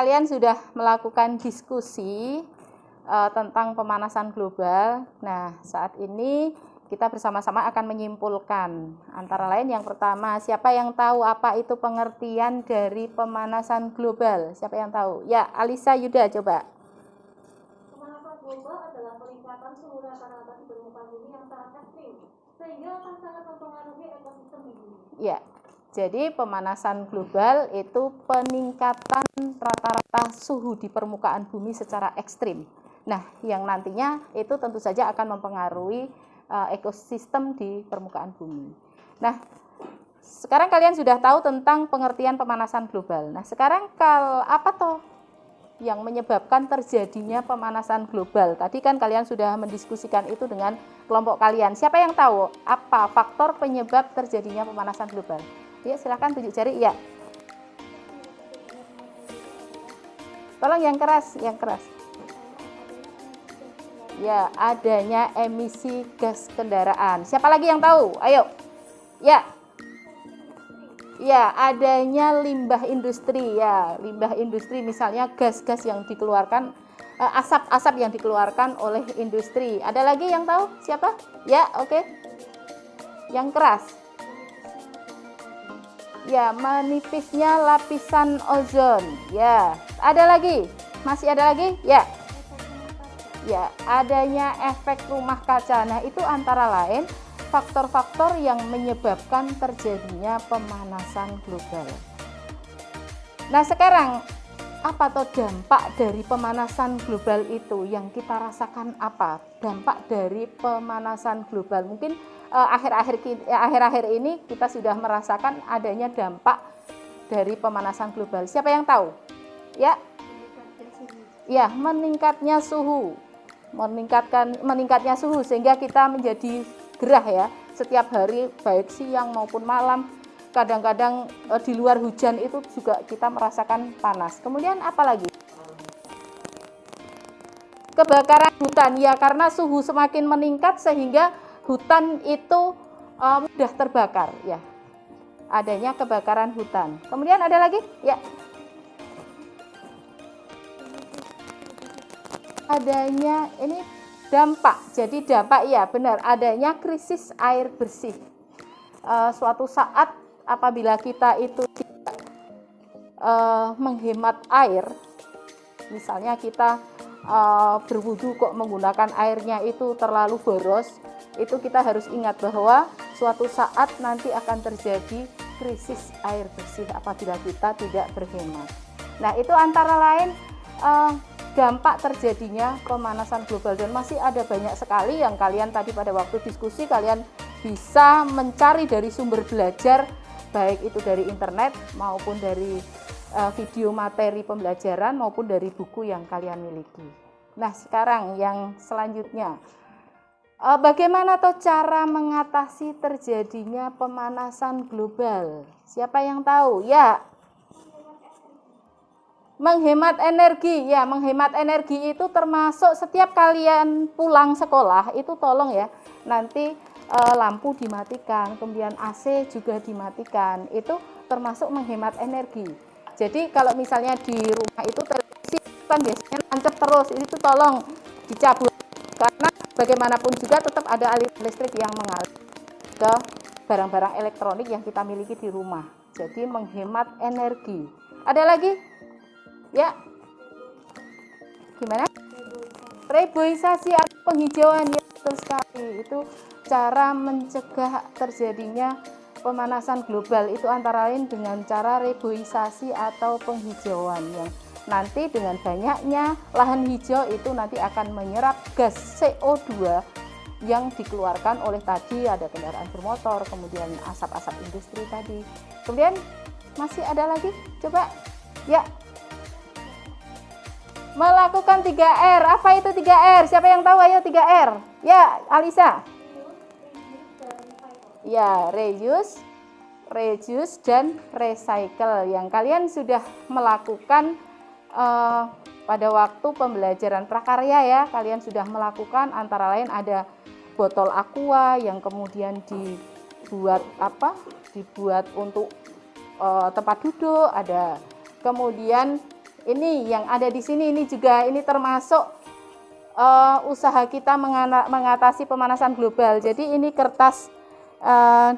kalian sudah melakukan diskusi tentang pemanasan global. Nah, saat ini kita bersama-sama akan menyimpulkan. Antara lain yang pertama, siapa yang tahu apa itu pengertian dari pemanasan global? Siapa yang tahu? Ya, Alisa Yuda coba. Pemanasan global adalah peningkatan suhu rata-rata di permukaan bumi yang sangat ekstrim, sehingga akan sangat mempengaruhi ekosistem di bumi. Ya, jadi pemanasan global itu peningkatan rata-rata suhu di permukaan bumi secara ekstrim. Nah, yang nantinya itu tentu saja akan mempengaruhi ekosistem di permukaan bumi. Nah, sekarang kalian sudah tahu tentang pengertian pemanasan global. Nah, sekarang apa toh yang menyebabkan terjadinya pemanasan global? Tadi kan kalian sudah mendiskusikan itu dengan kelompok kalian. Siapa yang tahu apa faktor penyebab terjadinya pemanasan global? Ya, silakan tunjuk jari. Ya. Tolong yang keras, yang keras. Ya, adanya emisi gas kendaraan. Siapa lagi yang tahu? Ayo. Ya. Ya, adanya limbah industri. Ya, limbah industri misalnya gas-gas yang dikeluarkan, asap-asap yang dikeluarkan oleh industri. Ada lagi yang tahu? Siapa? Ya, oke. Yang keras. Ya, menipisnya lapisan ozon. Ya, ada lagi? Masih ada lagi? Ya. Ya, adanya efek rumah kaca. Nah, itu antara lain faktor-faktor yang menyebabkan terjadinya pemanasan global. Nah, sekarang apa tuh dampak dari pemanasan global itu yang kita rasakan apa? Dampak dari pemanasan global. Mungkin akhir-akhir ini kita sudah merasakan adanya dampak dari pemanasan global. Siapa yang tahu? Ya. Ya, meningkatnya suhu. Meningkatnya suhu sehingga kita menjadi gerah ya. Setiap hari baik siang maupun malam. Kadang-kadang di luar hujan itu juga kita merasakan panas. Kemudian apa lagi? Kebakaran hutan ya, karena suhu semakin meningkat sehingga hutan itu mudah terbakar ya. Adanya kebakaran hutan. Kemudian ada lagi? Ya. Adanya ini dampak. Jadi dampak ya benar, adanya krisis air bersih. Suatu saat apabila kita itu menghemat air, misalnya kita berwudu kok menggunakan airnya itu terlalu boros, itu kita harus ingat bahwa suatu saat nanti akan terjadi krisis air bersih apabila kita tidak berhemat. Nah, itu antara lain dampak terjadinya pemanasan global, dan masih ada banyak sekali yang kalian tadi pada waktu diskusi kalian bisa mencari dari sumber belajar, baik itu dari internet maupun dari video materi pembelajaran maupun dari buku yang kalian miliki. Nah, sekarang yang selanjutnya, bagaimana toh cara mengatasi terjadinya pemanasan global? Siapa yang tahu? Ya. Menghemat energi, ya menghemat energi itu termasuk setiap kalian pulang sekolah itu tolong ya nanti lampu dimatikan, kemudian AC juga dimatikan, itu termasuk menghemat energi. Jadi kalau misalnya di rumah itu televisi kan biasanya nancep terus, itu tolong dicabut karena bagaimanapun juga tetap ada aliran listrik yang mengalir ke barang-barang elektronik yang kita miliki di rumah. Jadi menghemat energi. Ada lagi? Ya, gimana? Reboisasi atau penghijauan, ya betul sekali. Itu cara mencegah terjadinya pemanasan global itu antara lain dengan cara reboisasi atau penghijauan, yang nanti dengan banyaknya lahan hijau itu nanti akan menyerap gas CO2 yang dikeluarkan oleh tadi ada kendaraan bermotor, kemudian asap-asap industri tadi. Kemudian masih ada lagi? Coba, ya. Melakukan 3R. Apa itu 3R? Siapa yang tahu? Ayo 3R. Ya, Alisa. Ya, reuse, dan recycle yang kalian sudah melakukan pada waktu pembelajaran prakarya ya. Kalian sudah melakukan antara lain ada botol aqua yang kemudian dibuat dibuat untuk tempat duduk, ada kemudian Ini yang ada di sini, ini juga ini termasuk usaha kita mengatasi pemanasan global. Jadi ini kertas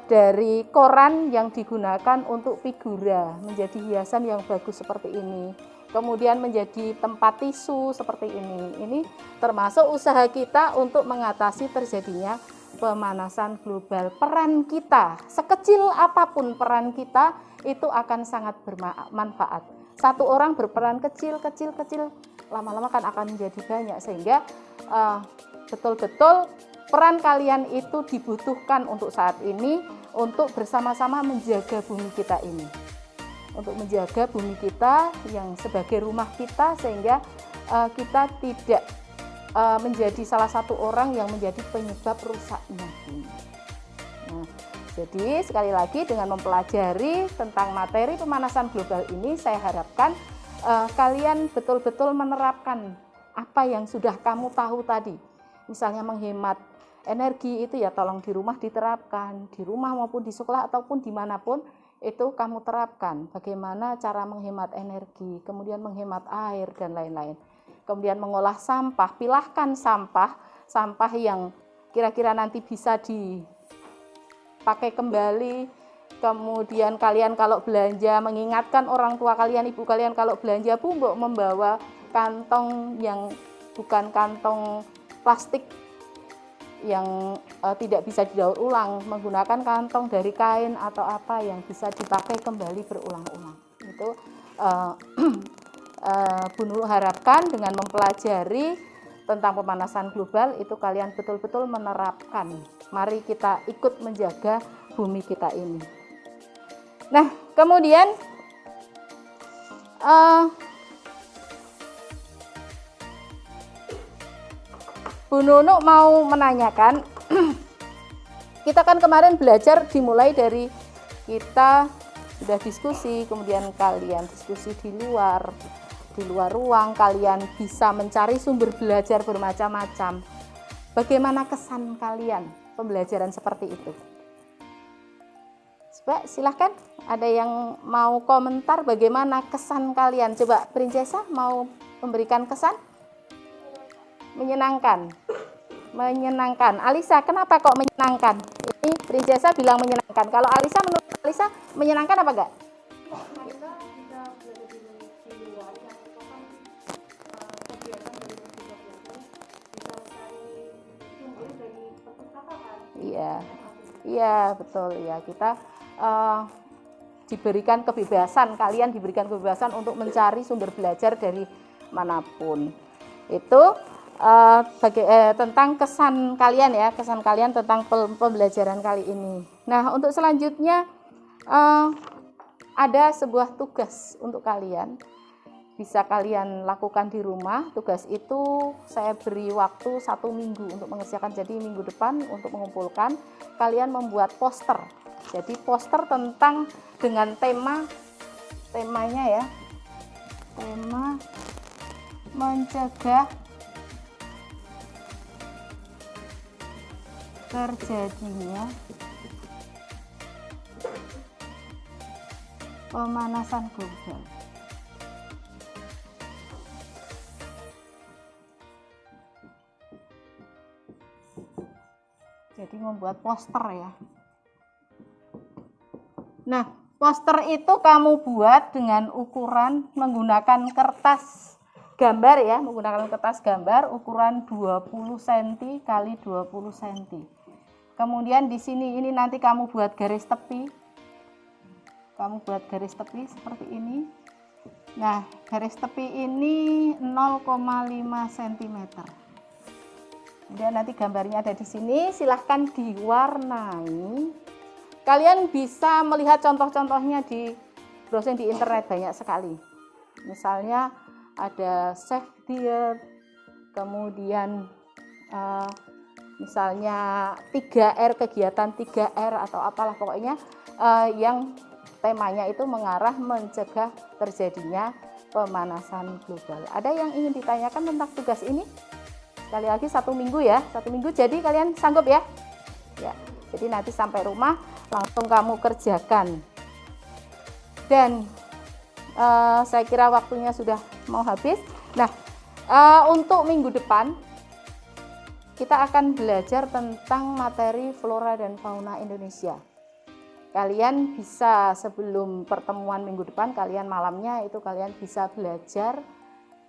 dari koran yang digunakan untuk figura, menjadi hiasan yang bagus seperti ini. Kemudian menjadi tempat tisu seperti ini. Ini termasuk usaha kita untuk mengatasi terjadinya pemanasan global. Peran kita, sekecil apapun peran kita, itu akan sangat bermanfaat. Satu orang berperan kecil, lama-lama kan akan menjadi banyak, sehingga betul-betul peran kalian itu dibutuhkan untuk saat ini, untuk bersama-sama menjaga bumi kita ini, untuk menjaga bumi kita yang sebagai rumah kita, sehingga kita tidak menjadi salah satu orang yang menjadi penyebab rusaknya bumi. Nah, jadi sekali lagi dengan mempelajari tentang materi pemanasan global ini, saya harapkan kalian betul-betul menerapkan apa yang sudah kamu tahu tadi. Misalnya menghemat energi itu ya tolong di rumah diterapkan, di rumah maupun di sekolah ataupun dimanapun itu kamu terapkan. Bagaimana cara menghemat energi, kemudian menghemat air dan lain-lain. Kemudian mengolah sampah, pilahkan sampah yang kira-kira nanti bisa dipakai kembali. Kemudian kalian kalau belanja, mengingatkan orang tua kalian, ibu kalian kalau belanja bubuk membawa kantong yang bukan kantong plastik yang tidak bisa didaur ulang, menggunakan kantong dari kain atau apa yang bisa dipakai kembali berulang-ulang. Itu Bu Nurul harapkan dengan mempelajari tentang pemanasan global itu kalian betul-betul menerapkan. Mari kita ikut menjaga bumi kita ini. Nah, kemudian Bu Nunu mau menanyakan, kita kan kemarin belajar dimulai dari kita sudah diskusi, kemudian kalian diskusi di luar ruang, kalian bisa mencari sumber belajar bermacam-macam. Bagaimana kesan kalian pembelajaran seperti itu? Coba silahkan, ada yang mau komentar bagaimana kesan kalian? Coba Princesa mau memberikan kesan? Menyenangkan. Alisa, kenapa kok menyenangkan? Ini Princesa bilang menyenangkan. Kalau Alisa, menurut Alisa menyenangkan apa enggak? Iya betul ya, kita diberikan kebebasan, kalian diberikan kebebasan untuk mencari sumber belajar dari manapun. Itu tentang kesan kalian ya, kesan kalian tentang pembelajaran kali ini. Nah, untuk selanjutnya ada sebuah tugas untuk kalian, bisa kalian lakukan di rumah. Tugas itu saya beri waktu 1 minggu untuk mengerjakan. Jadi minggu depan untuk mengumpulkan, kalian membuat poster. Jadi poster tentang dengan temanya ya, tema mencegah terjadinya pemanasan global. Jadi membuat poster ya. Nah, poster itu kamu buat dengan ukuran menggunakan kertas gambar ya, menggunakan kertas gambar ukuran 20 cm kali 20 cm. Kemudian di sini ini nanti kamu buat garis tepi. Kamu buat garis tepi seperti ini. Nah, garis tepi ini 0,5 cm. Kemudian nanti gambarnya ada di sini, silahkan diwarnai. Kalian bisa melihat contoh-contohnya di browsing di internet, banyak sekali. Misalnya ada Save the Earth, kemudian misalnya 3R, kegiatan 3R atau apalah pokoknya yang temanya itu mengarah mencegah terjadinya pemanasan global. Ada yang ingin ditanyakan tentang tugas ini? Sekali lagi 1 minggu ya, 1 minggu, jadi kalian sanggup ya? Ya, jadi nanti sampai rumah langsung kamu kerjakan. Dan Saya kira waktunya sudah mau habis. Nah, untuk minggu depan kita akan belajar tentang materi flora dan fauna Indonesia. Kalian bisa sebelum pertemuan minggu depan, kalian malamnya itu kalian bisa belajar,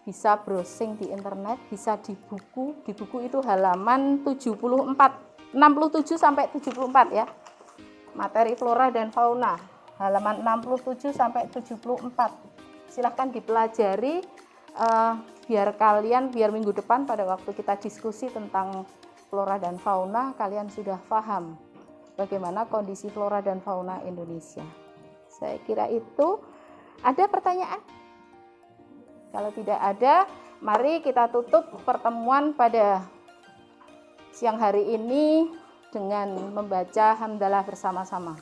bisa browsing di internet, bisa di buku. Di buku itu halaman 67 sampai 74 ya. Materi flora dan fauna, halaman 67 sampai 74. Silahkan dipelajari biar minggu depan pada waktu kita diskusi tentang flora dan fauna, kalian sudah paham bagaimana kondisi flora dan fauna Indonesia. Saya kira itu. Ada pertanyaan? Kalau tidak ada, mari kita tutup pertemuan pada siang hari ini dengan membaca hamdalah bersama-sama.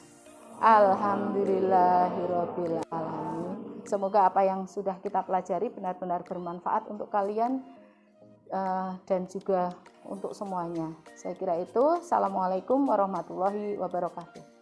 Alhamdulillahirabbil alamin. Semoga apa yang sudah kita pelajari benar-benar bermanfaat untuk kalian dan juga untuk semuanya. Saya kira itu. Assalamualaikum warahmatullahi wabarakatuh.